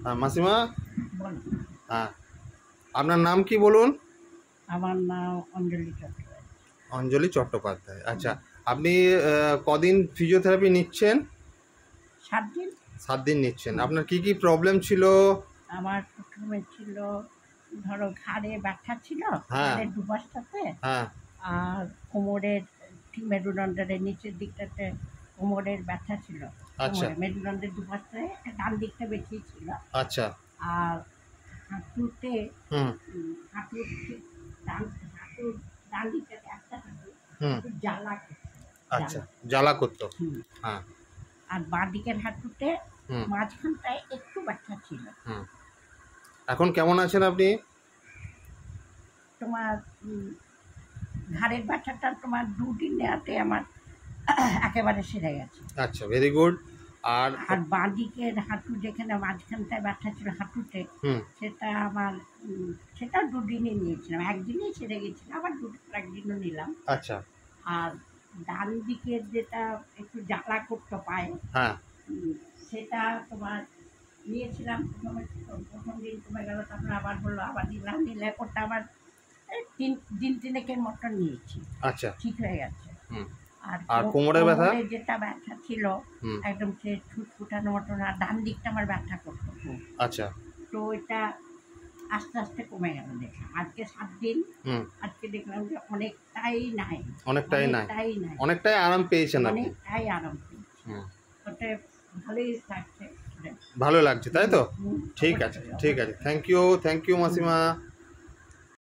হ্যাঁ মাসিমা, বলো। হ্যাঁ আপনার নাম কি বলুন? আমার নাম অঞ্জলি চট্টোপাধ্যায়। অঞ্জলি চট্টোপাধ্যায়। আচ্ছা, আপনি কদিন ফিজিওথেরাপি নিচ্ছেন? 7 দিন। 7 দিন নিচ্ছেন। আপনার কি কি প্রবলেম ছিল? আমার প্রথমে ছিল, ধরো ঘাড়ে ব্যথা ছিল, হ্যাঁ ঘাড়ের দুপাশটাতে, হ্যাঁ আর কোমরের মেরুদণ্ডের নিচের দিকটাতে কোমরের ব্যথা ছিল। আচ্ছা কোমরে মেরুদণ্ডের দুপাশটায় ডান দিকটা বেশি ছিল। আচ্ছা। আর হাঁটুতে, হুম হাঁটুর ঠিক হাঁটুর ডান দিকটাতে একটা হাঁটু হুম একটু জ্বালা করতো, আচ্ছা, জ্বালা। জ্বালা করতো। হুম। হ্যাঁ আর বাঁ দিকের হাঁটুতে হুম মাঝখানটায় একটু ব্যথা ছিল। হুম। এখন কেমন আছেন আপনি? তোমার ঘাড়ের ব্যথাটা তোমার 2 দিন নেওয়াতে আমার একেবারে সেরে গেছে। আচ্ছা, ভেরি গুড। আর আর বাঁ দিকের হাঁটু যেখানে মাঝখানটায় ব্যথা ছিল হাঁটুতে, হুম সেটা আমার সেটা 2 দিনই নিয়েছিলাম, একদিনেই সেরে গেছিল, আবার একদিনও নিলাম। আচ্ছা আর ডান দিকের যেটা একটু জ্বালা করতো পায়ে, হ্যাঁ সেটা তোমার নিয়েছিলাম। প্রথম দিন কমে গেল, তারপরে আবার বললো, আবার নিলাম, নিলে ওটা আবার দিন তিনেকের মতন নিয়েছি, আচ্ছা ঠিক হয়ে গেছে। হুম। আর আর কোমরের ব্যথা? কোমরে যেটা ব্যথা ছিল হুম একদম সে ছুটফুটানো মতন, আর ডান দিকটা আমার ব্যথা করতো খুব। আচ্ছা তো ওইটা আস্তে আস্তে কমে গেল দেখলাম। আজকে 7 দিন, হুম। আজকে দেখলাম যে অনেকটাই নাই, অনেকটাই নাই, অনেকটাই নাই, অনেকটাই আরাম পেয়েছেন আপনি। অনেকটাই আরাম পেয়েছি। হুম, ওটা ভালোই লাগছে। ভালো লাগছে তাই তো? হুম, ঠিক আছে, ঠিক আছে। থ্যাংক ইউ মাসিমা।